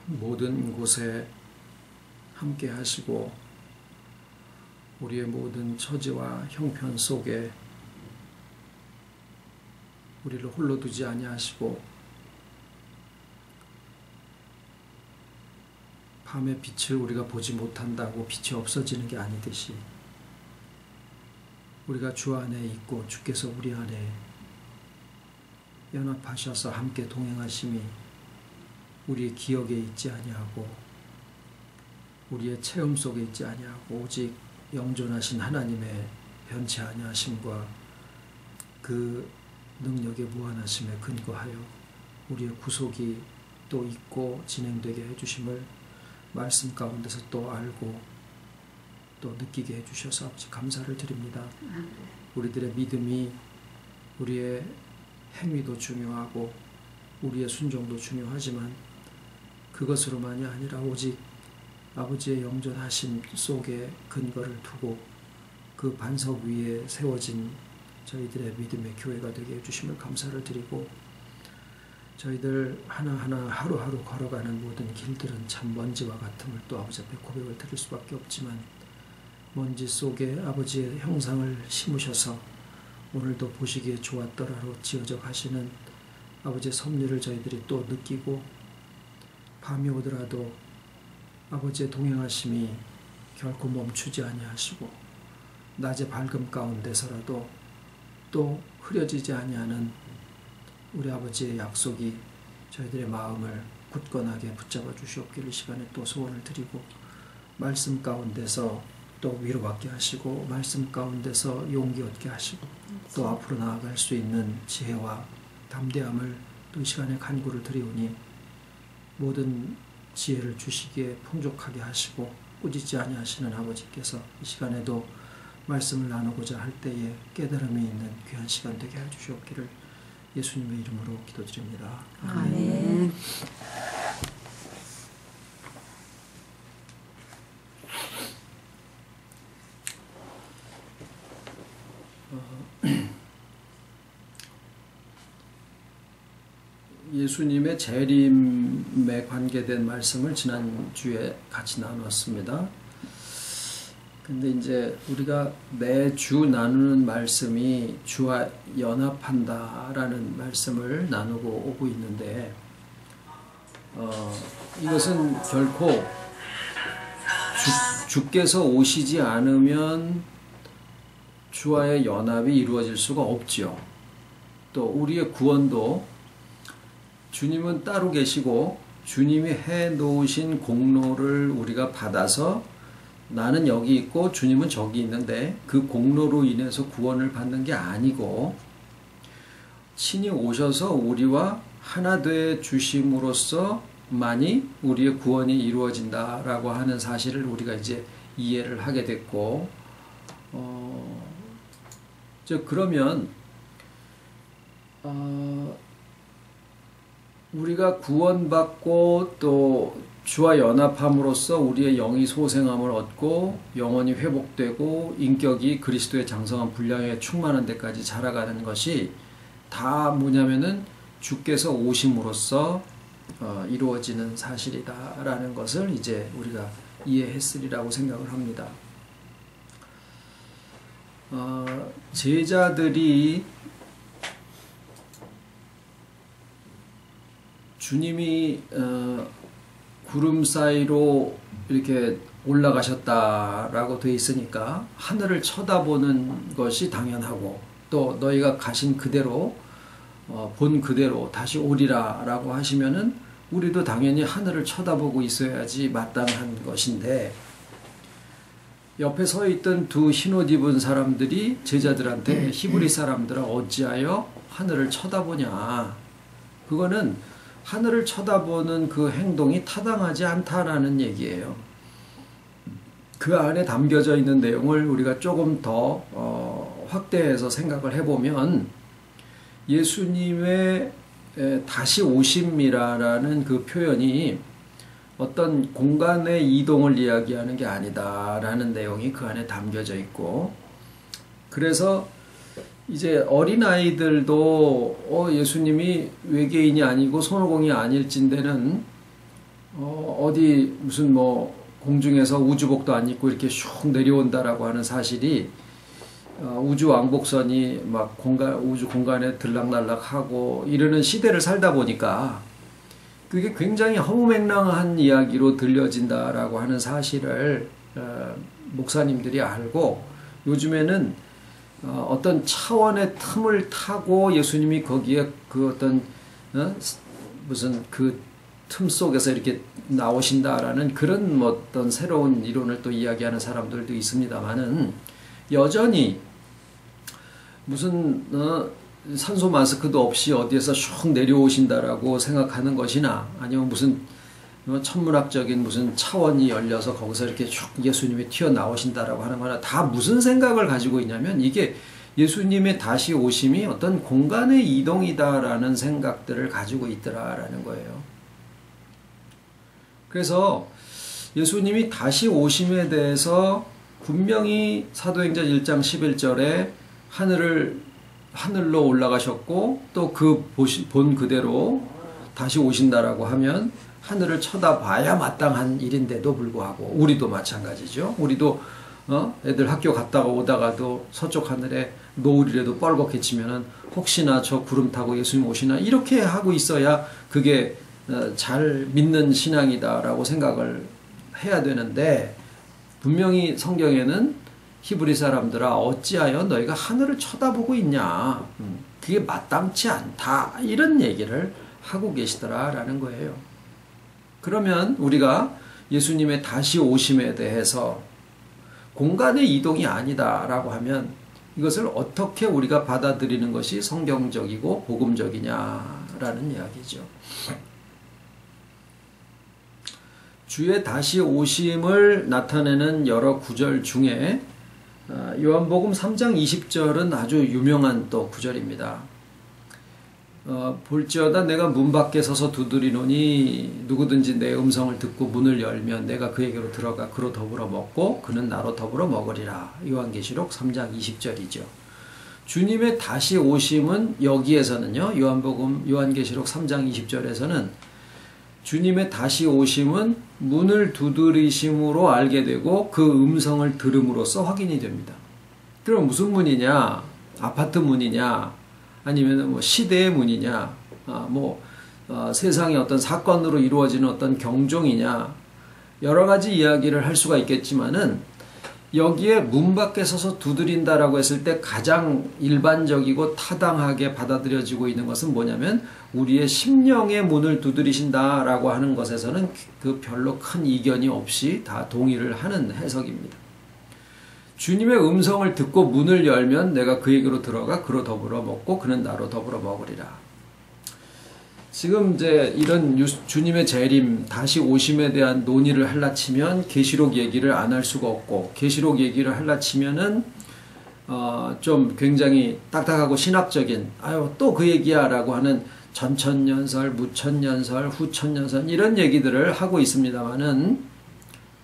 모든 곳에 함께 하시고 우리의 모든 처지와 형편 속에 우리를 홀로 두지 아니하시고 밤의 빛을 우리가 보지 못한다고 빛이 없어지는 게 아니듯이 우리가 주 안에 있고 주께서 우리 안에 연합하셔서 함께 동행하심이 우리의 기억에 있지 아니하고 우리의 체험 속에 있지 아니하고 오직 영존하신 하나님의 변치 아니하심과 그 능력의 무한하심에 근거하여 우리의 구속이 또 있고 진행되게 해주심을 말씀 가운데서 또 알고 또 느끼게 해주셔서 아버지 감사를 드립니다. 우리들의 믿음이 우리의 행위도 중요하고 우리의 순종도 중요하지만 그것으로만이 아니라 오직 아버지의 영존하심 속에 근거를 두고 그 반석 위에 세워진 저희들의 믿음의 교회가 되게 해주심을 감사를 드리고 저희들 하나하나 하루하루 걸어가는 모든 길들은 참 먼지와 같음을 또 아버지 앞에 고백을 드릴 수밖에 없지만 먼지 속에 아버지의 형상을 심으셔서 오늘도 보시기에 좋았더라로 지어져 가시는 아버지의 섭리를 저희들이 또 느끼고 밤이 오더라도 아버지의 동행하심이 결코 멈추지 아니하시고 낮의 밝음 가운데서라도 또 흐려지지 아니하는 우리 아버지의 약속이 저희들의 마음을 굳건하게 붙잡아 주시옵기를 시간에 또 소원을 드리고 말씀 가운데서 또 위로받게 하시고 말씀 가운데서 용기 얻게 하시고 또 앞으로 나아갈 수 있는 지혜와 담대함을 또 이 시간에 간구를 드리오니 모든 지혜를 주시기에 풍족하게 하시고 꾸짖지 아니하시는 아버지께서 이 시간에도 말씀을 나누고자 할 때에 깨달음이 있는 귀한 시간 되게 해주시옵기를 예수님의 이름으로 기도드립니다. 아멘. 예수님의 재림에 관계된 말씀을 지난주에 같이 나눴습니다. 근데 이제 우리가 매주 나누는 말씀이 주와 연합한다라는 말씀을 나누고 오고 있는데 이것은 결코 주께서 오시지 않으면 주와의 연합이 이루어질 수가 없죠. 또 우리의 구원도 주님은 따로 계시고 주님이 해놓으신 공로를 우리가 받아서 나는 여기 있고 주님은 저기 있는데 그 공로로 인해서 구원을 받는 게 아니고 친히 오셔서 우리와 하나 돼 주심으로써만이 우리의 구원이 이루어진다라고 하는 사실을 우리가 이제 이해를 하게 됐고 그러면 우리가 구원받고 또 주와 연합함으로써 우리의 영이 소생함을 얻고 영혼이 회복되고 인격이 그리스도의 장성한 분량에 충만한 데까지 자라가는 것이 다 뭐냐면은 주께서 오심으로써 이루어지는 사실이다라는 것을 이제 우리가 이해했으리라고 생각을 합니다. 제자들이 주님이 구름 사이로 이렇게 올라가셨다라고 되어 있으니까 하늘을 쳐다보는 것이 당연하고 또 너희가 가신 그대로 본 그대로 다시 오리라 라고 하시면은 우리도 당연히 하늘을 쳐다보고 있어야지 마땅한 것인데 옆에 서 있던 두 흰옷 입은 사람들이 제자들한테 히브리 사람들아 어찌하여 하늘을 쳐다보냐, 그거는 하늘을 쳐다보는 그 행동이 타당하지 않다라는 얘기예요. 그 안에 담겨져 있는 내용을 우리가 조금 더 확대해서 생각을 해보면 예수님의 다시 오심이라는 그 표현이 어떤 공간의 이동을 이야기하는 게 아니다라는 내용이 그 안에 담겨져 있고, 그래서 이제 어린아이들도 예수님이 외계인이 아니고 손오공이 아닐진대는 어디 무슨 뭐 공중에서 우주복도 안 입고 이렇게 슉 내려온다라고 하는 사실이 우주 왕복선이 막 우주 공간에 들락날락하고 이러는 시대를 살다 보니까 그게 굉장히 허무맹랑한 이야기로 들려진다라고 하는 사실을 목사님들이 알고 요즘에는 어떤 차원의 틈을 타고 예수님이 거기에 그 어떤 무슨 그 틈 속에서 이렇게 나오신다라는 그런 어떤 새로운 이론을 또 이야기하는 사람들도 있습니다만은 여전히 무슨 산소 마스크도 없이 어디에서 슉 내려오신다라고 생각하는 것이나 아니면 무슨 천문학적인 무슨 차원이 열려서 거기서 이렇게 슉 예수님이 튀어나오신다라고 하는 거나 다 무슨 생각을 가지고 있냐면 이게 예수님의 다시 오심이 어떤 공간의 이동이다라는 생각들을 가지고 있더라라는 거예요. 그래서 예수님이 다시 오심에 대해서 분명히 사도행전 1장 11절에 하늘로 올라가셨고 또 그 본 그대로 다시 오신다라고 하면 하늘을 쳐다봐야 마땅한 일인데도 불구하고 우리도 마찬가지죠. 우리도 애들 학교 갔다가 오다가도 서쪽 하늘에 노을이라도 뻘겋게 치면은 혹시나 저 구름 타고 예수님 오시나 이렇게 하고 있어야 그게 잘 믿는 신앙이다라고 생각을 해야 되는데 분명히 성경에는 히브리 사람들아 어찌하여 너희가 하늘을 쳐다보고 있냐 그게 마땅치 않다 이런 얘기를 하고 계시더라라는 거예요. 그러면 우리가 예수님의 다시 오심에 대해서 공간의 이동이 아니다라고 하면 이것을 어떻게 우리가 받아들이는 것이 성경적이고 복음적이냐라는 이야기죠. 주의 다시 오심을 나타내는 여러 구절 중에 요한복음 3장 20절은 아주 유명한 또 구절입니다. 볼지어다 내가 문 밖에 서서 두드리노니 누구든지 내 음성을 듣고 문을 열면 내가 그에게로 들어가 그로 더불어 먹고 그는 나로 더불어 먹으리라. 요한계시록 3장 20절이죠. 주님의 다시 오심은 여기에서는요. 요한계시록 3장 20절에서는 주님의 다시 오심은 문을 두드리심으로 알게 되고 그 음성을 들음으로써 확인이 됩니다. 그럼 무슨 문이냐? 아파트 문이냐? 아니면 뭐 시대의 문이냐? 세상의 어떤 사건으로 이루어지는 어떤 경종이냐? 여러 가지 이야기를 할 수가 있겠지만은 여기에 문 밖에 서서 두드린다라고 했을 때 가장 일반적이고 타당하게 받아들여지고 있는 것은 뭐냐면 우리의 심령의 문을 두드리신다라고 하는 것에서는 그 별로 큰 이견이 없이 다 동의를 하는 해석입니다. 주님의 음성을 듣고 문을 열면 내가 그에게로 들어가 그로 더불어 먹고 그는 나로 더불어 먹으리라. 지금 이제 이런 주님의 재림, 다시 오심에 대한 논의를 하려치면 계시록 얘기를 안 할 수가 없고 계시록 얘기를 하려치면은 좀 굉장히 딱딱하고 신학적인 또 그 얘기야라고 하는 전천년설, 무천년설, 후천년설 이런 얘기들을 하고 있습니다만은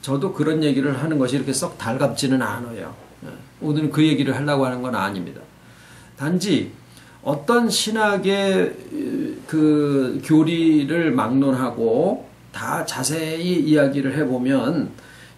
저도 그런 얘기를 하는 것이 이렇게 썩 달갑지는 않아요. 오늘은 그 얘기를 하려고 하는 건 아닙니다. 단지 어떤 신학의 그 교리를 막론하고 다 자세히 이야기를 해보면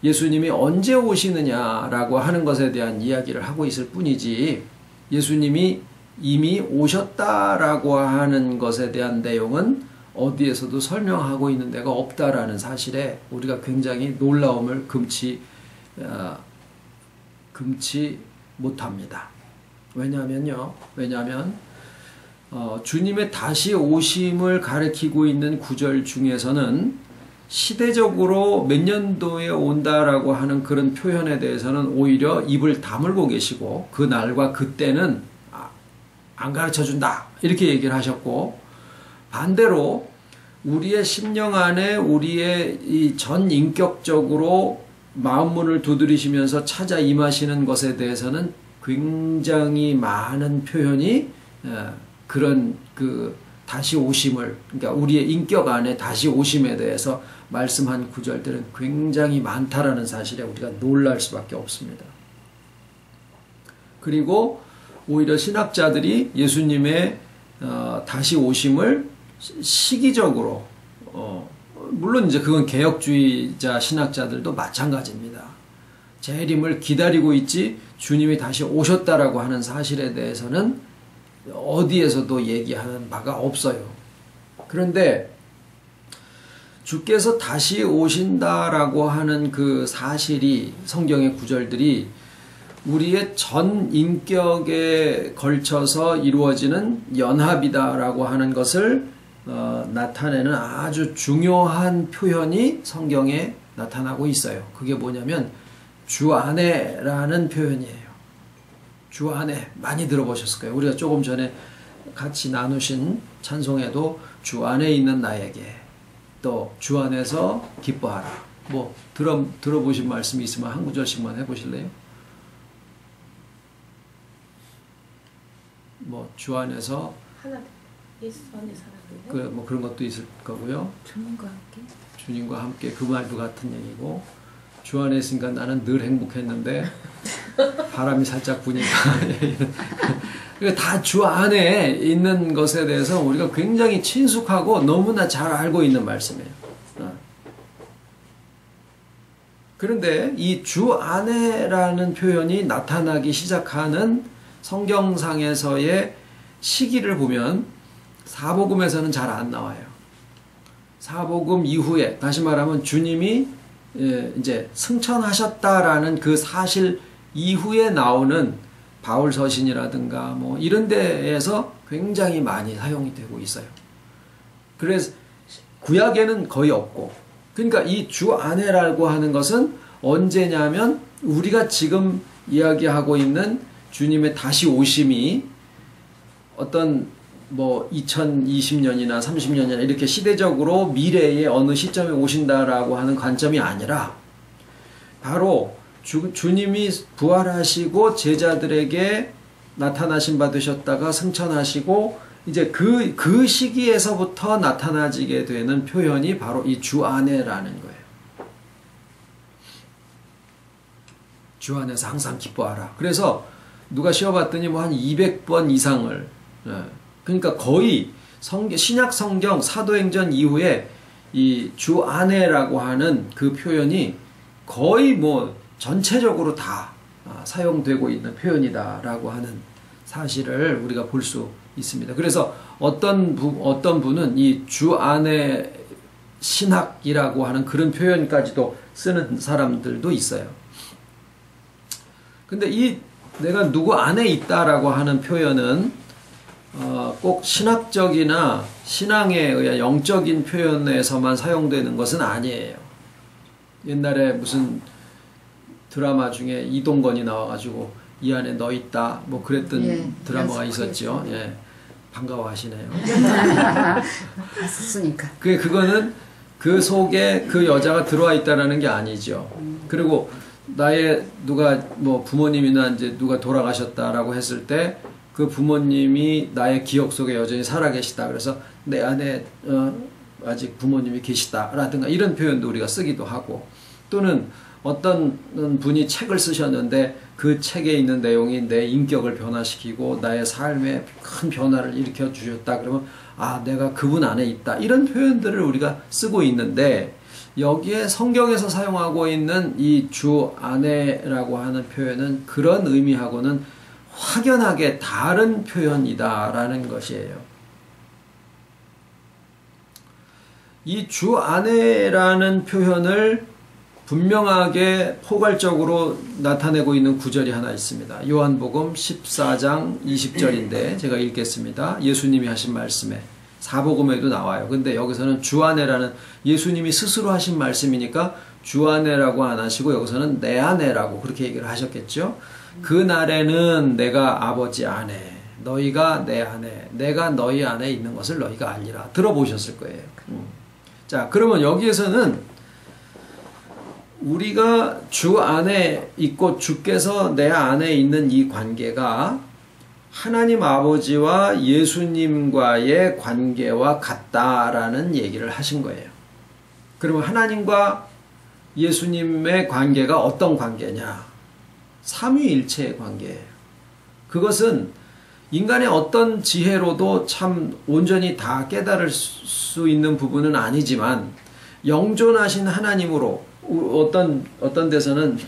예수님이 언제 오시느냐라고 하는 것에 대한 이야기를 하고 있을 뿐이지 예수님이 이미 오셨다라고 하는 것에 대한 내용은 어디에서도 설명하고 있는 데가 없다라는 사실에 우리가 굉장히 놀라움을 금치 못합니다. 왜냐하면 주님의 다시 오심을 가리키고 있는 구절 중에서는 시대적으로 몇 년도에 온다라고 하는 그런 표현에 대해서는 오히려 입을 다물고 계시고 그 날과 그때는 안 가르쳐준다 이렇게 얘기를 하셨고 반대로 우리의 심령 안에 우리의 이 전 인격적으로 마음문을 두드리시면서 찾아 임하시는 것에 대해서는 굉장히 많은 표현이 그런 그 다시 오심을 그러니까 우리의 인격 안에 다시 오심에 대해서 말씀한 구절들은 굉장히 많다라는 사실에 우리가 놀랄 수밖에 없습니다. 그리고 오히려 신학자들이 예수님의 다시 오심을 시기적으로 물론 이제 그건 개혁주의자 신학자들도 마찬가지입니다. 재림을 기다리고 있지 주님이 다시 오셨다라고 하는 사실에 대해서는 어디에서도 얘기하는 바가 없어요. 그런데 주께서 다시 오신다라고 하는 그 사실이 성경의 구절들이 우리의 전 인격에 걸쳐서 이루어지는 연합이다라고 하는 것을 나타내는 아주 중요한 표현이 성경에 나타나고 있어요. 그게 뭐냐면 주 안에라는 표현이에요. 주 안에 많이 들어보셨을 거예요. 우리가 조금 전에 같이 나누신 찬송에도 주 안에 있는 나에게 또 주 안에서 기뻐하라. 뭐 들어보신 말씀이 있으면 한 구절씩만 해보실래요? 뭐 주 안에서 하나 예수 안에 살아요. 그 뭐 그런 것도 있을 거고요. 주님과 함께. 주님과 함께 그 말도 같은 얘기고 주 안에 있으니까 나는 늘 행복했는데 바람이 살짝 부니까 그러니까 다 주 안에 있는 것에 대해서 우리가 굉장히 친숙하고 너무나 잘 알고 있는 말씀이에요. 그런데 이 주 안에라는 표현이 나타나기 시작하는 성경상에서의 시기를 보면 사복음에서는 잘 안 나와요. 사복음 이후에 다시 말하면 주님이 이제 승천하셨다라는 그 사실 이후에 나오는 바울 서신이라든가 뭐 이런 데에서 굉장히 많이 사용이 되고 있어요. 그래서 구약에는 거의 없고, 그러니까 이 주 안에라고 하는 것은 언제냐면 우리가 지금 이야기하고 있는 주님의 다시 오심이 어떤 뭐 2020년이나 30년이나 이렇게 시대적으로 미래의 어느 시점에 오신다라고 하는 관점이 아니라 바로 주님이 부활하시고 제자들에게 나타나신 바 되셨다가 승천하시고 이제 그 시기에서부터 나타나지게 되는 표현이 바로 이 주 안에라는 거예요. 주 안에서 항상 기뻐하라. 그래서 누가 쉬어봤더니 뭐 한 200번 이상을, 그러니까 거의 신약 성경 사도행전 이후에 이 주 안에라고 하는 그 표현이 거의 뭐 전체적으로 다 사용되고 있는 표현이다라고 하는 사실을 우리가 볼 수 있습니다. 그래서 어떤 분은 이 주 안에 신학이라고 하는 그런 표현까지도 쓰는 사람들도 있어요. 근데 이 내가 누구 안에 있다라고 하는 표현은 꼭 신학적이나 신앙에 의한 영적인 표현에서만 사용되는 것은 아니에요. 옛날에 무슨 드라마 중에 이동건이 나와가지고 이 안에 너 있다 뭐 그랬던 드라마가 있었죠. 예, 반가워하시네요. 봤었으니까. 그거는 그 속에 그 여자가 들어와 있다라는 게 아니죠. 그리고 나의 누가 뭐 부모님이나 이제 누가 돌아가셨다라고 했을 때 그 부모님이 나의 기억 속에 여전히 살아계시다. 그래서 내 안에 아직 부모님이 계시다라든가 이런 표현도 우리가 쓰기도 하고, 또는 어떤 분이 책을 쓰셨는데 그 책에 있는 내용이 내 인격을 변화시키고 나의 삶에 큰 변화를 일으켜 주셨다. 그러면 아, 내가 그분 안에 있다. 이런 표현들을 우리가 쓰고 있는데, 여기에 성경에서 사용하고 있는 이 주 안에라고 하는 표현은 그런 의미하고는 확연하게 다른 표현이다라는 것이에요. 이 주 안에라는 표현을 분명하게 포괄적으로 나타내고 있는 구절이 하나 있습니다. 요한복음 14장 20절인데 제가 읽겠습니다. 예수님이 하신 말씀에 사복음에도 나와요. 근데 여기서는 주 안에라는, 예수님이 스스로 하신 말씀이니까 주 안에라고 안 하시고 여기서는 내 안에라고 그렇게 얘기를 하셨겠죠. 그 날에는 내가 아버지 안에, 너희가 내 안에, 내가 너희 안에 있는 것을 너희가 알리라. 들어보셨을 거예요. 자, 그러면 여기에서는 우리가 주 안에 있고 주께서 내 안에 있는 이 관계가 하나님 아버지와 예수님과의 관계와 같다라는 얘기를 하신 거예요. 그러면 하나님과 예수님의 관계가 어떤 관계냐? 삼위일체의 관계예요. 그것은 인간의 어떤 지혜로도 참 온전히 다 깨달을 수 있는 부분은 아니지만, 영존하신 하나님으로 어떤 데서는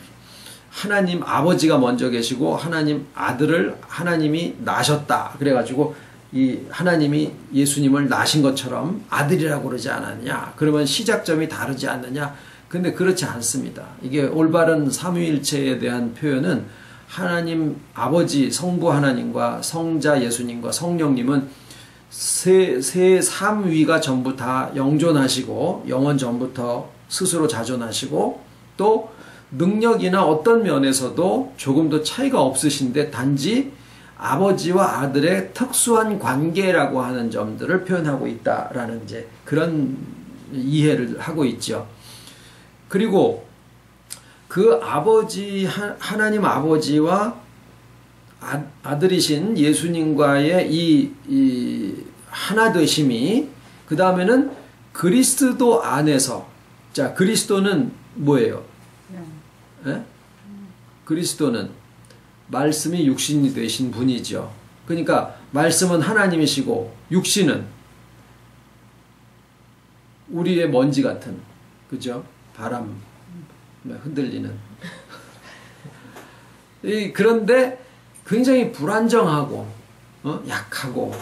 하나님 아버지가 먼저 계시고 하나님 아들을 하나님이 낳으셨다. 그래가지고 이 하나님이 예수님을 낳으신 것처럼 아들이라고 그러지 않았냐. 그러면 시작점이 다르지 않느냐. 근데 그렇지 않습니다. 이게 올바른 삼위일체에 대한 표현은 하나님 아버지 성부 하나님과 성자 예수님과 성령님은 세 삼위가 전부 다 영존하시고 영원 전부터 스스로 자존하시고 또 능력이나 어떤 면에서도 조금도 차이가 없으신데 단지 아버지와 아들의 특수한 관계라고 하는 점들을 표현하고 있다라는 이제 그런 이해를 하고 있죠. 그리고 그 아버지 하나님 아버지와 아들이신 예수님과의 이 하나 되심이 그 다음에는 그리스도 안에서 자 그리스도는 뭐예요? 예? 그리스도는 말씀이 육신이 되신 분이죠. 그러니까 말씀은 하나님이시고 육신은 우리의 먼지 같은 그죠? 바람 흔들리는 그런데 굉장히 불안정하고 약하고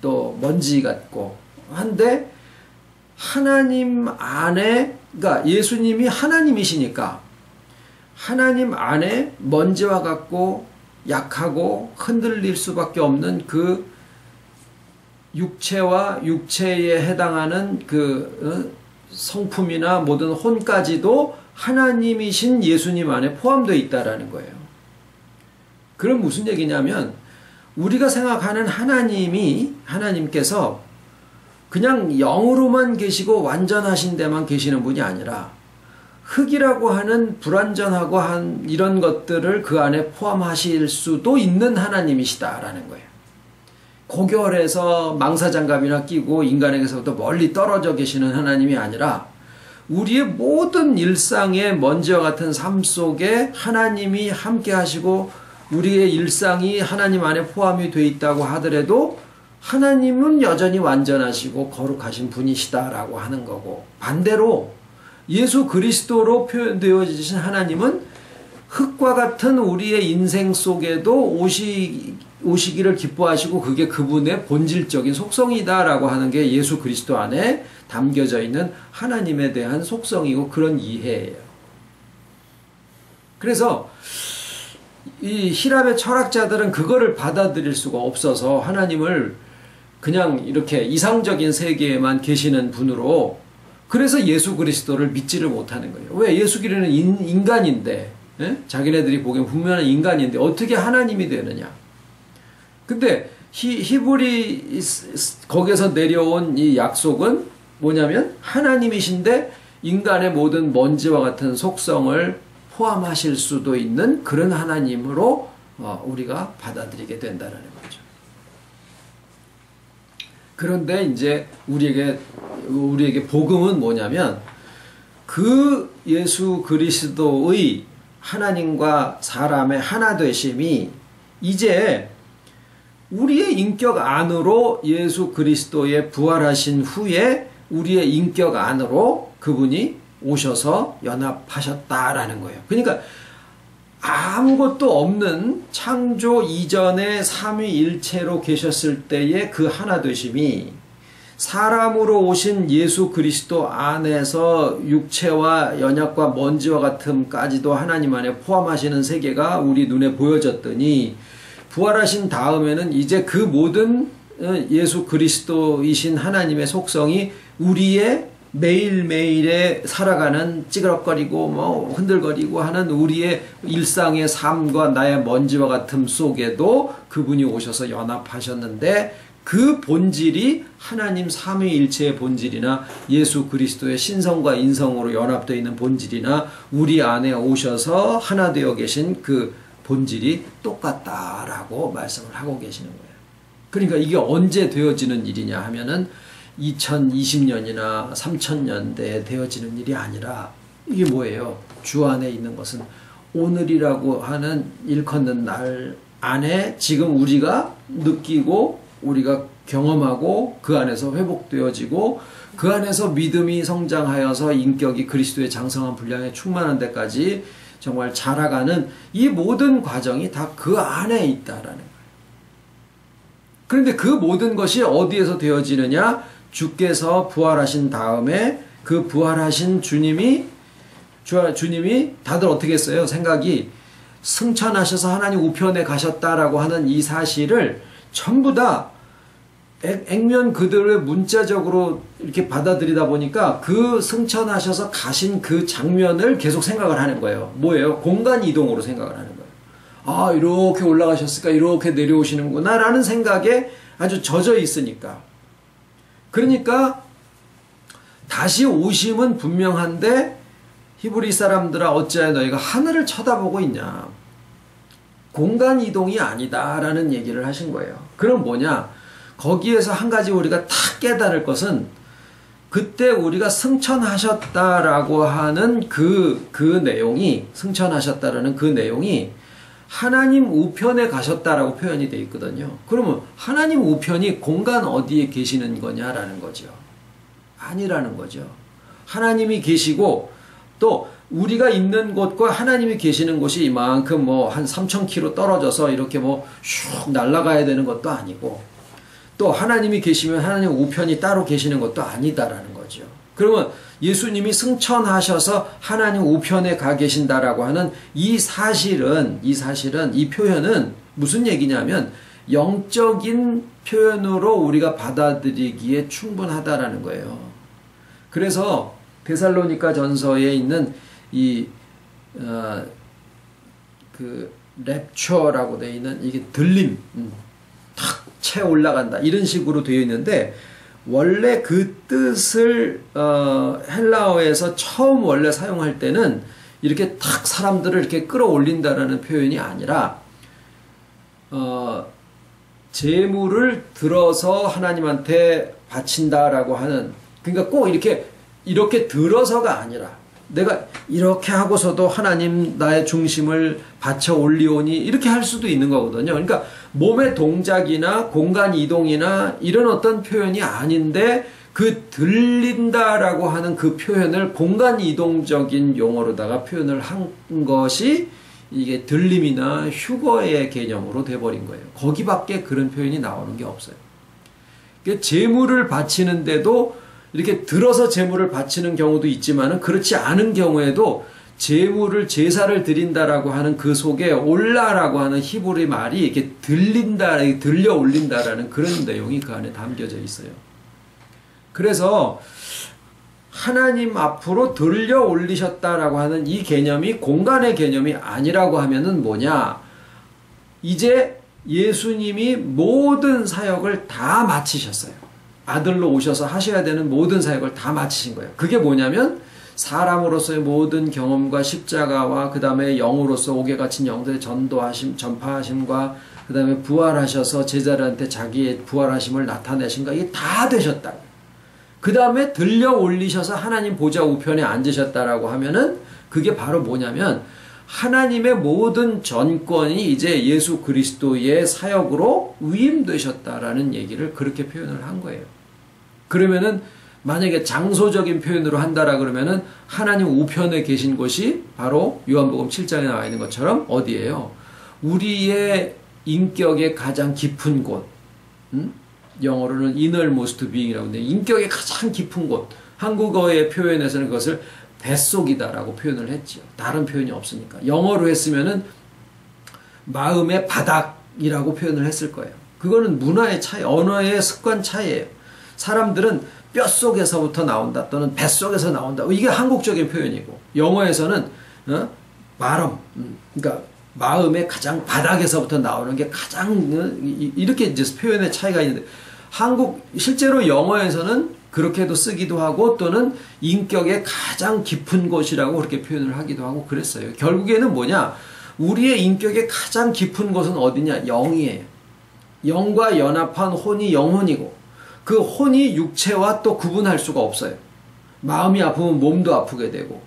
또 먼지 같고 한데 하나님 안에 그러니까 예수님이 하나님이시니까 하나님 안에 먼지와 같고 약하고 흔들릴 수밖에 없는 그 육체와 육체에 해당하는 그 성품이나 모든 혼까지도 하나님이신 예수님 안에 포함되어 있다라는 거예요. 그럼 무슨 얘기냐면 우리가 생각하는 하나님께서 그냥 영으로만 계시고 완전하신 데만 계시는 분이 아니라 흙이라고 하는 불완전하고 한 이런 것들을 그 안에 포함하실 수도 있는 하나님이시다라는 거예요. 고결해서 망사장갑이나 끼고 인간에게서부터 멀리 떨어져 계시는 하나님이 아니라 우리의 모든 일상의 먼지와 같은 삶 속에 하나님이 함께 하시고 우리의 일상이 하나님 안에 포함이 되어 있다고 하더라도 하나님은 여전히 완전하시고 거룩하신 분이시다라고 하는 거고 반대로 예수 그리스도로 표현되어지신 하나님은 흙과 같은 우리의 인생 속에도 오시기를 기뻐하시고 그게 그분의 본질적인 속성이다라고 하는 게 예수 그리스도 안에 담겨져 있는 하나님에 대한 속성이고 그런 이해예요. 그래서 이 히랍의 철학자들은 그거를 받아들일 수가 없어서 하나님을 그냥 이렇게 이상적인 세계에만 계시는 분으로 그래서 예수 그리스도를 믿지를 못하는 거예요. 왜? 예수 그리스도는 인간인데 자기네들이 보기엔 분명한 인간인데 어떻게 하나님이 되느냐. 근데 히브리 거기에서 내려온 이 약속은 뭐냐면 하나님이신데 인간의 모든 먼지와 같은 속성을 포함하실 수도 있는 그런 하나님으로 우리가 받아들이게 된다는 거죠. 그런데 이제 우리에게 복음은 뭐냐면 그 예수 그리스도의 하나님과 사람의 하나 되심이 이제 우리의 인격 안으로 예수 그리스도의 부활하신 후에 우리의 인격 안으로 그분이 오셔서 연합하셨다라는 거예요. 그러니까 아무것도 없는 창조 이전의 삼위일체로 계셨을 때의 그 하나 되심이 사람으로 오신 예수 그리스도 안에서 육체와 연약과 먼지와 같음까지도 하나님 안에 포함하시는 세계가 우리 눈에 보여졌더니 부활하신 다음에는 이제 그 모든 예수 그리스도이신 하나님의 속성이 우리의 매일매일에 살아가는 찌그럽거리고 흔들거리고 하는 우리의 일상의 삶과 나의 먼지와 같음 속에도 그분이 오셔서 연합하셨는데 그 본질이 하나님 삼위일체의 본질이나 예수 그리스도의 신성과 인성으로 연합되어 있는 본질이나 우리 안에 오셔서 하나 되어 계신 그 본질이 똑같다라고 말씀을 하고 계시는 거예요. 그러니까 이게 언제 되어지는 일이냐 하면은 2020년이나 3000년대에 되어지는 일이 아니라 이게 뭐예요? 주 안에 있는 것은 오늘이라고 하는 일컫는 날 안에 지금 우리가 느끼고 우리가 경험하고 그 안에서 회복되어지고 그 안에서 믿음이 성장하여서 인격이 그리스도의 장성한 분량에 충만한 데까지 정말 자라가는 이 모든 과정이 다 그 안에 있다라는 거예요. 그런데 그 모든 것이 어디에서 되어지느냐? 주께서 부활하신 다음에 그 부활하신 주님이 다들 어떻게 했어요? 생각이 승천하셔서 하나님 우편에 가셨다라고 하는 이 사실을 전부 다 액면 그대로의 문자적으로 이렇게 받아들이다 보니까 그 승천하셔서 가신 그 장면을 계속 생각을 하는 거예요. 뭐예요? 공간 이동으로 생각을 하는 거예요. 아, 이렇게 올라가셨을까? 이렇게 내려오시는구나 라는 생각에 아주 젖어 있으니까. 그러니까 다시 오심은 분명한데 히브리 사람들아 어찌하여 너희가 하늘을 쳐다보고 있냐. 공간 이동이 아니다라는 얘기를 하신 거예요. 그럼 뭐냐? 거기에서 한 가지 우리가 탁 깨달을 것은 그때 우리가 승천하셨다라고 하는 그 내용이, 승천하셨다라는 그 내용이 하나님 우편에 가셨다라고 표현이 되어 있거든요. 그러면 하나님 우편이 공간 어디에 계시는 거냐라는 거죠. 아니라는 거죠. 하나님이 계시고 또 우리가 있는 곳과 하나님이 계시는 곳이 이만큼 뭐 한 3,000km 떨어져서 이렇게 뭐 슉 날아가야 되는 것도 아니고 또 하나님이 계시면 하나님 우편이 따로 계시는 것도 아니다라는 거죠. 그러면 예수님이 승천하셔서 하나님 우편에 가 계신다라고 하는 이 표현은 무슨 얘기냐면 영적인 표현으로 우리가 받아들이기에 충분하다라는 거예요. 그래서 데살로니가 전서에 있는 그 랩처라고 되어 있는 이게 들림, 탁 채 올라간다 이런 식으로 되어 있는데 원래 그 뜻을 헬라어에서 처음 원래 사용할 때는 이렇게 탁 사람들을 이렇게 끌어올린다라는 표현이 아니라 재물을 들어서 하나님한테 바친다라고 하는, 그러니까 꼭 이렇게 들어서가 아니라 내가 이렇게 하고서도 하나님 나의 중심을 바쳐 올리오니 이렇게 할 수도 있는 거거든요. 그러니까 몸의 동작이나 공간 이동이나 이런 어떤 표현이 아닌데 그 들린다라고 하는 그 표현을 공간 이동적인 용어로다가 표현을 한 것이 이게 들림이나 휴거의 개념으로 돼버린 거예요. 거기밖에 그런 표현이 나오는 게 없어요. 재물을 바치는데도 이렇게 들어서 재물을 바치는 경우도 있지만은 그렇지 않은 경우에도 제사를 드린다라고 하는 그 속에 올라라고 하는 히브리 말이 이렇게 들려 올린다라는 그런 내용이 그 안에 담겨져 있어요. 그래서 하나님 앞으로 들려 올리셨다라고 하는 이 개념이 공간의 개념이 아니라고 하면은 뭐냐? 이제 예수님이 모든 사역을 다 마치셨어요. 아들로 오셔서 하셔야 되는 모든 사역을 다 마치신 거예요. 그게 뭐냐면 사람으로서의 모든 경험과 십자가와 그 다음에 영으로서 옥에 갇힌 영들의 전파하심과 그 다음에 부활하셔서 제자들한테 자기의 부활하심을 나타내신가, 이게 다 되셨다. 그 다음에 들려 올리셔서 하나님 보좌 우편에 앉으셨다라고 하면은 그게 바로 뭐냐면 하나님의 모든 전권이 이제 예수 그리스도의 사역으로 위임되셨다라는 얘기를 그렇게 표현을 한 거예요. 그러면은 만약에 장소적인 표현으로 한다라 그러면은 하나님 우편에 계신 곳이 바로 요한복음 7장에 나와 있는 것처럼 어디예요? 우리의 인격의 가장 깊은 곳. 영어로는 innermost being이라고 하는데 인격의 가장 깊은 곳. 한국어의 표현에서는 그것을 뱃속이다라고 표현을 했죠. 다른 표현이 없으니까. 영어로 했으면은 마음의 바닥이라고 표현을 했을 거예요. 그거는 문화의 차이, 언어의 습관 차이예요. 사람들은 뼛속에서부터 나온다 또는 뱃속에서 나온다. 이게 한국적인 표현이고 영어에서는 그러니까 마음의 가장 바닥에서부터 나오는 게 가장 이렇게 이제 표현의 차이가 있는데 실제로 영어에서는 그렇게도 쓰기도 하고 또는 인격의 가장 깊은 곳이라고 그렇게 표현을 하기도 하고 그랬어요. 결국에는 뭐냐? 우리의 인격의 가장 깊은 곳은 어디냐? 영이에요. 영과 연합한 혼이 영혼이고 그 혼이 육체와 또 구분할 수가 없어요. 마음이 아프면 몸도 아프게 되고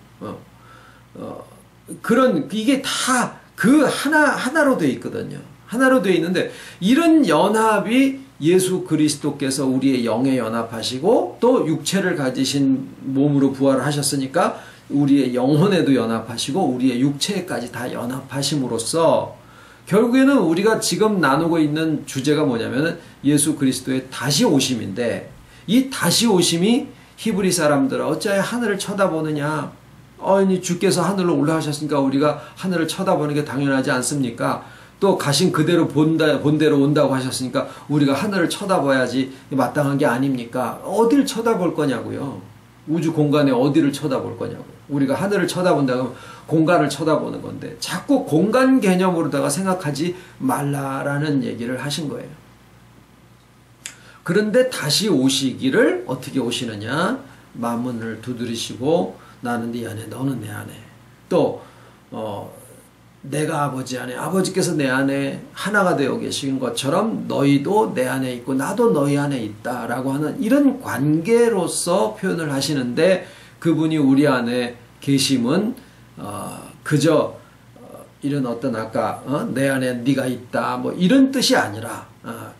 이게 다 그 하나로 되어 있거든요. 하나로 되어 있는데 이런 연합이 예수 그리스도께서 우리의 영에 연합하시고 또 육체를 가지신 몸으로 부활을 하셨으니까 우리의 영혼에도 연합하시고 우리의 육체까지 다 연합하심으로써 결국에는 우리가 지금 나누고 있는 주제가 뭐냐면 예수 그리스도의 다시 오심인데, 이 다시 오심이 히브리 사람들 어찌하여 하늘을 쳐다보느냐, 아니 주께서 하늘로 올라가셨으니까 우리가 하늘을 쳐다보는 게 당연하지 않습니까? 또 가신 그대로 본대로 온다고 하셨으니까 우리가 하늘을 쳐다봐야지 마땅한 게 아닙니까? 어딜 쳐다볼 거냐고요. 우주 공간에 어디를 쳐다볼 거냐고. 우리가 하늘을 쳐다본다면 공간을 쳐다보는 건데 자꾸 공간 개념으로다가 생각하지 말라라는 얘기를 하신 거예요. 그런데 다시 오시기를 어떻게 오시느냐? 마문을 두드리시고 나는 네 안에 너는 내 안에, 또 내가 아버지 안에 아버지께서 내 안에 하나가 되어 계신 것처럼 너희도 내 안에 있고 나도 너희 안에 있다라고 하는 이런 관계로서 표현을 하시는데, 그분이 우리 안에 계심은 그저 이런 어떤 아까 내 안에 네가 있다 뭐 이런 뜻이 아니라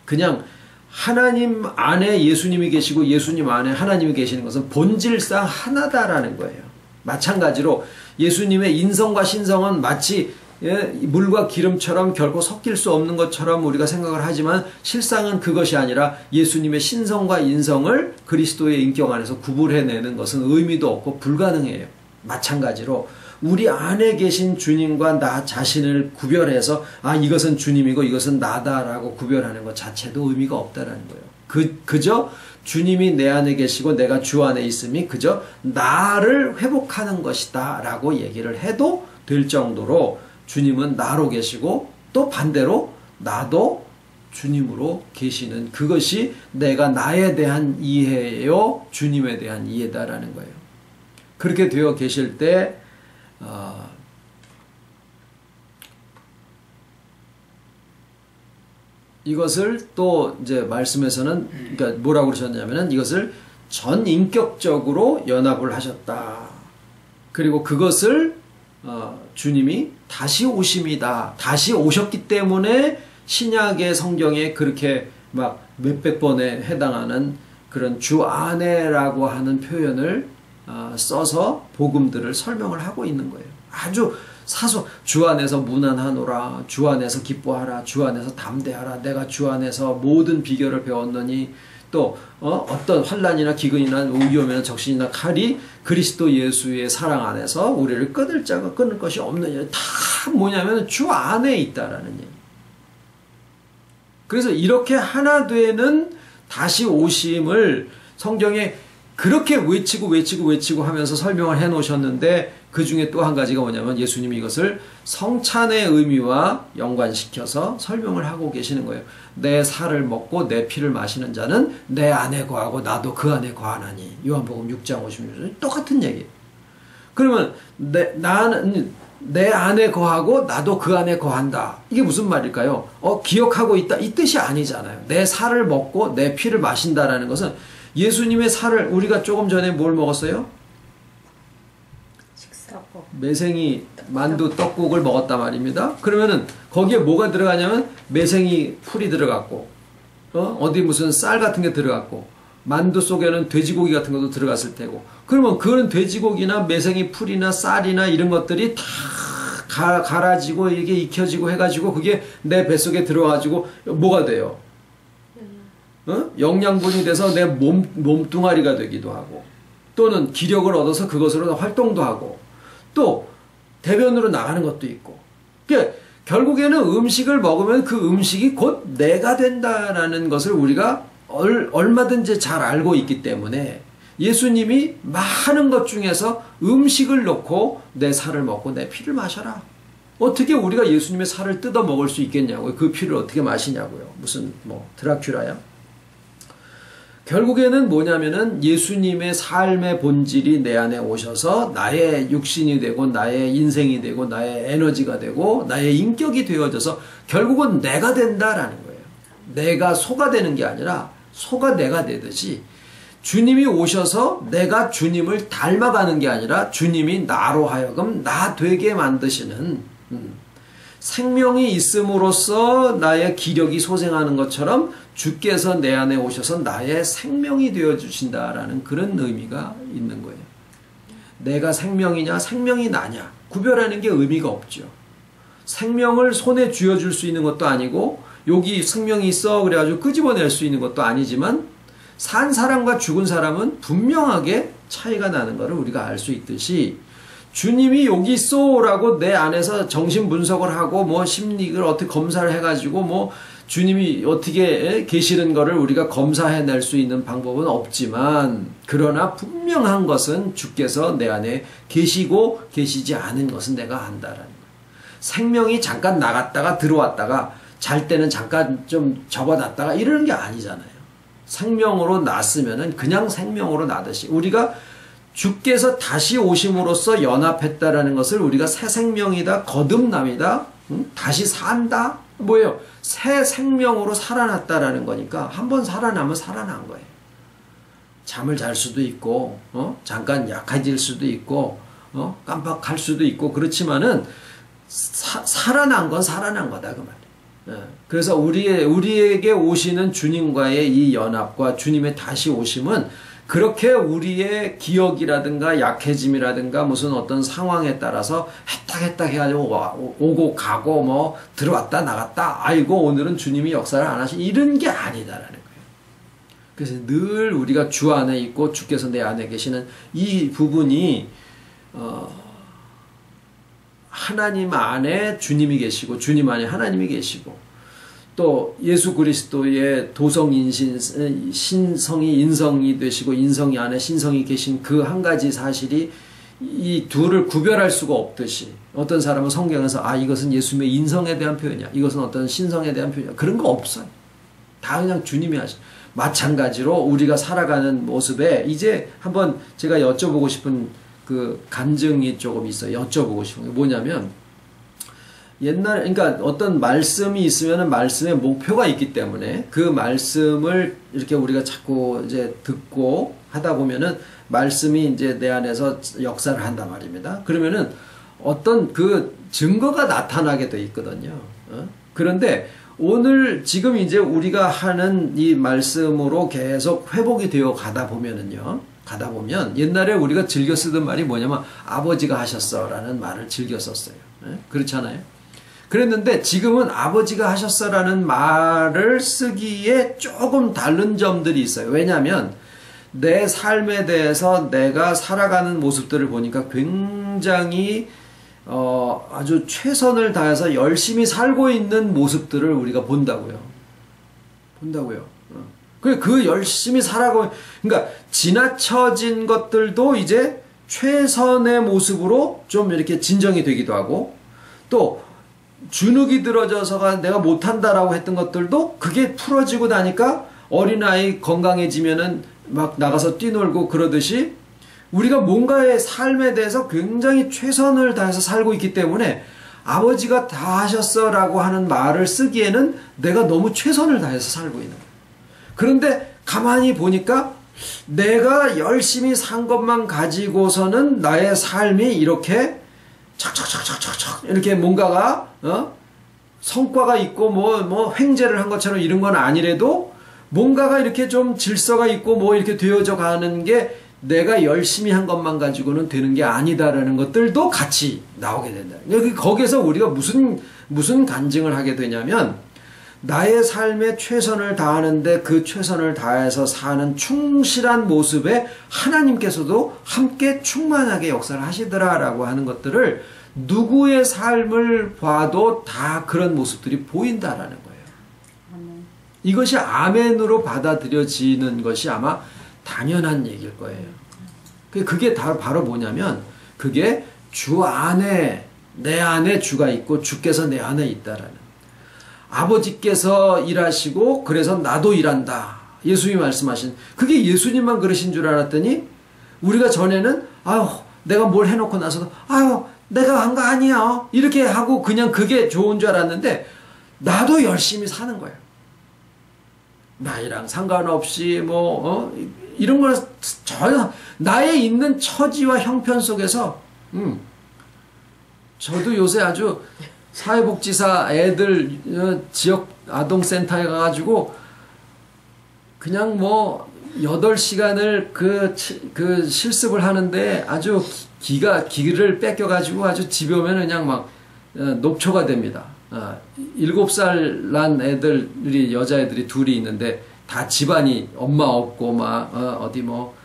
그냥 하나님 안에 예수님이 계시고 예수님 안에 하나님이 계시는 것은 본질상 하나다라는 거예요. 마찬가지로 예수님의 인성과 신성은 마치 물과 기름처럼 결코 섞일 수 없는 것처럼 우리가 생각을 하지만 실상은 그것이 아니라 예수님의 신성과 인성을 그리스도의 인격 안에서 구분해내는 것은 의미도 없고 불가능해요. 마찬가지로 우리 안에 계신 주님과 나 자신을 구별해서 이것은 주님이고 이것은 나다라고 구별하는 것 자체도 의미가 없다라는 거예요. 그저 주님이 내 안에 계시고 내가 주 안에 있음이 그저 나를 회복하는 것이다 라고 얘기를 해도 될 정도로 주님은 나로 계시고 또 반대로 나도 주님으로 계시는, 그것이 내가 나에 대한 이해예요, 주님에 대한 이해다라는 거예요. 그렇게 되어 계실 때 이것을 또 이제 말씀에서는 그러니까 뭐라고 그러셨냐면은 이것을 전인격적으로 연합을 하셨다. 그리고 그것을 주님이 다시 오심이다. 다시 오셨기 때문에 신약의 성경에 그렇게 막 몇백 번에 해당하는 그런 주 안에라고 하는 표현을 써서 복음들을 설명을 하고 있는 거예요. 아주 주 안에서 무난하노라, 주 안에서 기뻐하라, 주 안에서 담대하라, 내가 주 안에서 모든 비결을 배웠느니, 또 어떤 환난이나 기근이나 위험이나 적신이나 칼이 그리스도 예수의 사랑 안에서 우리를 끊을 자가 끊을 것이 없느냐, 다 뭐냐면 주 안에 있다라는 얘기. 그래서 이렇게 하나 되는 다시 오심을 성경에 그렇게 외치고 하면서 설명을 해 놓으셨는데, 그 중에 또 한 가지가 뭐냐면 예수님이 이것을 성찬의 의미와 연관시켜서 설명을 하고 계시는 거예요. 내 살을 먹고 내 피를 마시는 자는 내 안에 거하고 나도 그 안에 거하나니. 요한복음 6장 56절 똑같은 얘기예요. 그러면 나는 내 안에 거하고 나도 그 안에 거한다. 이게 무슨 말일까요? 기억하고 있다 이 뜻이 아니잖아요. 내 살을 먹고 내 피를 마신다라는 것은 예수님의 살을, 우리가 조금 전에 뭘 먹었어요? 식사법. 매생이 만두 떡국을 먹었단 말입니다. 그러면은 거기에 뭐가 들어가냐면 매생이 풀이 들어갔고 어디 무슨 쌀 같은 게 들어갔고 만두 속에는 돼지고기 같은 것도 들어갔을 테고, 그러면 그런 돼지고기나 매생이 풀이나 쌀이나 이런 것들이 다 갈아지고 이게 익혀지고 해가지고 그게 내 뱃속에 들어가지고 뭐가 돼요? 영양분이 돼서 내 몸뚱아리가 되기도 하고, 또는 기력을 얻어서 그것으로 활동도 하고, 또 대변으로 나가는 것도 있고. 그러니까 결국에는 음식을 먹으면 그 음식이 곧 내가 된다라는 것을 우리가 얼마든지 잘 알고 있기 때문에 예수님이 많은 것 중에서 음식을 놓고 내 살을 먹고 내 피를 마셔라. 어떻게 우리가 예수님의 살을 뜯어 먹을 수 있겠냐고요. 그 피를 어떻게 마시냐고요. 무슨 드라큘라야? 결국에는 뭐냐면은 예수님의 삶의 본질이 내 안에 오셔서 나의 육신이 되고 나의 인생이 되고 나의 에너지가 되고 나의 인격이 되어져서 결국은 내가 된다라는 거예요. 내가 소가 되는 게 아니라 소가 내가 되듯이 주님이 오셔서 내가 주님을 닮아가는 게 아니라 주님이 나로 하여금 나 되게 만드시는, 생명이 있음으로써 나의 기력이 소생하는 것처럼 주께서 내 안에 오셔서 나의 생명이 되어 주신다라는 그런 의미가 있는 거예요. 내가 생명이냐 생명이 나냐 구별하는 게 의미가 없죠. 생명을 손에 쥐어줄 수 있는 것도 아니고 여기 생명이 있어 그래가지고 끄집어낼 수 있는 것도 아니지만 산 사람과 죽은 사람은 분명하게 차이가 나는 것을 우리가 알 수 있듯이 주님이 여기 있어라고 내 안에서 정신 분석을 하고 뭐 심리를 어떻게 검사를 해가지고 뭐 주님이 어떻게 계시는 것을 우리가 검사해낼 수 있는 방법은 없지만 그러나 분명한 것은 주께서 내 안에 계시고 계시지 않은 것은 내가 안다라는 거예요. 생명이 잠깐 나갔다가 들어왔다가 잘 때는 잠깐 좀 접어놨다가 이러는 게 아니잖아요. 생명으로 났으면은 그냥 생명으로 나듯이 우리가 주께서 다시 오심으로써 연합했다라는 것을 우리가 새 생명이다, 거듭남이다, 다시 산다, 뭐예요? 새 생명으로 살아났다라는 거니까 한번 살아나면 살아난 거예요. 잠을 잘 수도 있고, 잠깐 약해질 수도 있고, 깜빡할 수도 있고 그렇지만은 살아난 건 살아난 거다 그 말이에요. 그래서 우리에게 오시는 주님과의 이 연합과 주님의 다시 오심은 그렇게 우리의 기억이라든가 약해짐이라든가 무슨 어떤 상황에 따라서 했다 해가지고 오고 가고 뭐 들어왔다 나갔다 아이고 오늘은 주님이 역사를 안 하시 이런 게 아니다라는 거예요. 그래서 늘 우리가 주 안에 있고 주께서 내 안에 계시는 이 부분이 하나님 안에 주님이 계시고 주님 안에 하나님이 계시고 또 예수 그리스도의 도성인신 신성이 인성이 되시고 인성이 안에 신성이 계신 그 한 가지 사실이 이 둘을 구별할 수가 없듯이 어떤 사람은 성경에서 이것은 예수님의 인성에 대한 표현이야 이것은 어떤 신성에 대한 표현이야 그런 거 없어요. 다 그냥 주님이 하시고 마찬가지로 우리가 살아가는 모습에 이제 한번 제가 여쭤보고 싶은 그 간증이 조금 있어요. 여쭤보고 싶은 게 뭐냐면 그러니까 어떤 말씀이 있으면 말씀의 목표가 있기 때문에 그 말씀을 이렇게 우리가 자꾸 이제 듣고 하다 보면은 말씀이 이제 내 안에서 역사를 한단 말입니다. 그러면은 어떤 그 증거가 나타나게 돼 있거든요. 그런데 오늘 지금 이제 우리가 하는 이 말씀으로 계속 회복이 되어 가다 보면은요. 가다 보면 옛날에 우리가 즐겨 쓰던 말이 뭐냐면 아버지가 하셨어라는 말을 즐겨 썼어요. 그렇잖아요. 그랬는데 지금은 아버지가 하셨어라는 말을 쓰기에 조금 다른 점들이 있어요. 왜냐하면 내 삶에 대해서 내가 살아가는 모습들을 보니까 굉장히 아주 최선을 다해서 열심히 살고 있는 모습들을 우리가 본다고요. 그 열심히 살아가고 그러니까 지나쳐진 것들도 이제 최선의 모습으로 좀 이렇게 진정이 되기도 하고 또 주눅이 들어져서가 내가 못한다라고 했던 것들도 그게 풀어지고 나니까 어린아이 건강해지면은 막 나가서 뛰놀고 그러듯이 우리가 뭔가의 삶에 대해서 굉장히 최선을 다해서 살고 있기 때문에 아버지가 다 하셨어라고 하는 말을 쓰기에는 내가 너무 최선을 다해서 살고 있는 거예요. 그런데 가만히 보니까 내가 열심히 산 것만 가지고서는 나의 삶이 이렇게 척척척척척척 이렇게 뭔가가 성과가 있고 뭐 횡재를 한 것처럼 이런 건 아니래도 뭔가가 이렇게 좀 질서가 있고 뭐 이렇게 되어져 가는 게 내가 열심히 한 것만 가지고는 되는 게 아니다라는 것들도 같이 나오게 된다. 거기에서 우리가 무슨 간증을 하게 되냐면 나의 삶에 최선을 다하는데 그 최선을 다해서 사는 충실한 모습에 하나님께서도 함께 충만하게 역사를 하시더라라고 하는 것들을 누구의 삶을 봐도 다 그런 모습들이 보인다라는 거예요. 이것이 아멘으로 받아들여지는 것이 아마 당연한 얘기일 거예요. 그게 바로 뭐냐면 그게 주 안에 내 안에 주가 있고 주께서 내 안에 있다라는 아버지께서 일하시고 그래서 나도 일한다. 예수님이 말씀하신 그게 예수님만 그러신 줄 알았더니 우리가 전에는 내가 뭘 해놓고 나서도 내가 한 거 아니야 이렇게 하고 그냥 그게 좋은 줄 알았는데 나도 열심히 사는 거예요. 나이랑 상관없이 이런 거는 전혀 나의 있는 처지와 형편 속에서 저도 요새 아주 사회복지사 애들 지역 아동센터에 가가지고 그냥 뭐 8시간을 그 실습을 하는데 아주 기를 뺏겨가지고 아주 집에 오면 그냥 막 녹초가 됩니다. 7살 난 애들이 여자애들이 둘이 있는데 다 집안이 엄마 없고 막 어디 뭐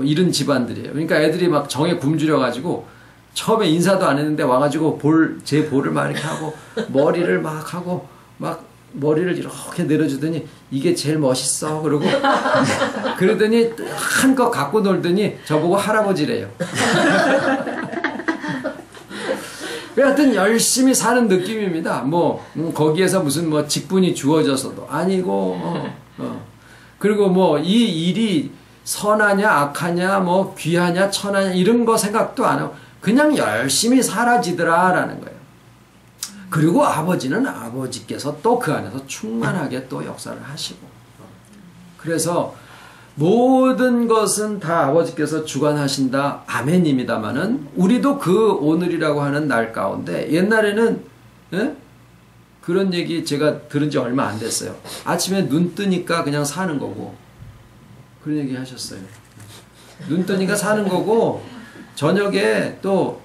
이런 집안들이에요. 그러니까 애들이 막 정에 굶주려 가지고 처음에 인사도 안 했는데 와가지고 제 볼을 막 이렇게 하고 머리를 막 하고 막 머리를 이렇게 내려주더니 이게 제일 멋있어 그러고 그러더니 한껏 갖고 놀더니 저보고 할아버지래요. 하여튼 열심히 사는 느낌입니다. 뭐 거기에서 무슨 뭐 직분이 주어져서도 아니고 그리고 뭐 이 일이 선하냐 악하냐 뭐 귀하냐 천하냐 이런 거 생각도 안 하고 그냥 열심히 사라지더라라는 거예요. 그리고 아버지는 아버지께서 또 그 안에서 충만하게 또 역사를 하시고 그래서 모든 것은 다 아버지께서 주관하신다 아멘입니다마는 우리도 그 오늘이라고 하는 날 가운데 옛날에는 그런 얘기 제가 들은 지 얼마 안 됐어요. 아침에 눈 뜨니까 그냥 사는 거고 그런 얘기 하셨어요. 눈 뜨니까 사는 거고 저녁에 또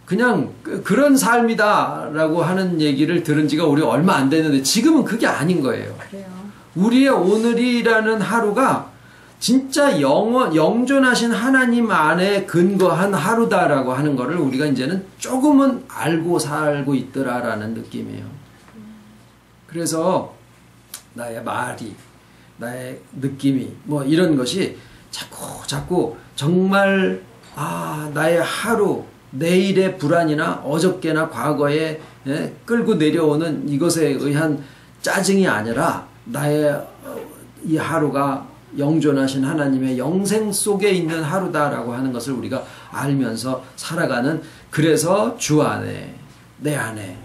그냥 그런 삶이다 라고 하는 얘기를 들은 지가 우리 얼마 안 됐는데 지금은 그게 아닌 거예요. 그래요. 우리의 오늘이라는 하루가 진짜 영존하신 하나님 안에 근거한 하루다라고 하는 거를 우리가 이제는 조금은 알고 살고 있더라라는 느낌이에요. 그래서 나의 느낌이 뭐 이런 것이 자꾸 정말 나의 하루 내일의 불안이나 어저께나 과거에 끌고 내려오는 이것에 의한 짜증이 아니라 나의 이 하루가 영존하신 하나님의 영생 속에 있는 하루다라고 하는 것을 우리가 알면서 살아가는 그래서 주 안에 내 안에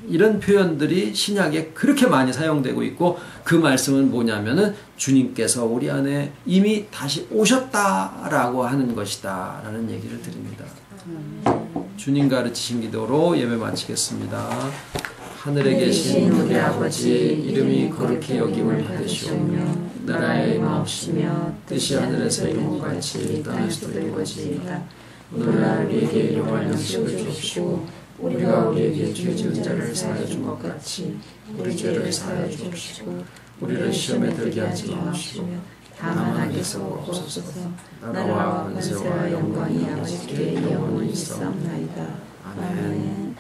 이런 표현들이 신약에 그렇게 많이 사용되고 있고 그 말씀은 뭐냐면은 주님께서 우리 안에 이미 다시 오셨다라고 하는 것이다 라는 얘기를 드립니다. 주님 가르치신 기도로 예배 마치겠습니다. 하늘에 계신 우리 아버지 이름이 거룩히 여김을 받으시오며 나라의 마옵시며 뜻이 하늘에서 이룬 것 같이 땅에서도 이루어지이다. 오늘날 우리에게 일용할 양식을 주옵시고 우리가 우리에게 죄 지은 자를 사하여 준 것 같이 우리 죄를 사하여 주옵시고 우리를 시험에 들게 하지 마옵시고 다만 악에서 구하옵소서. 나라와 권세와 영광이 아버지께 영원히 있사옵나이다. 아멘.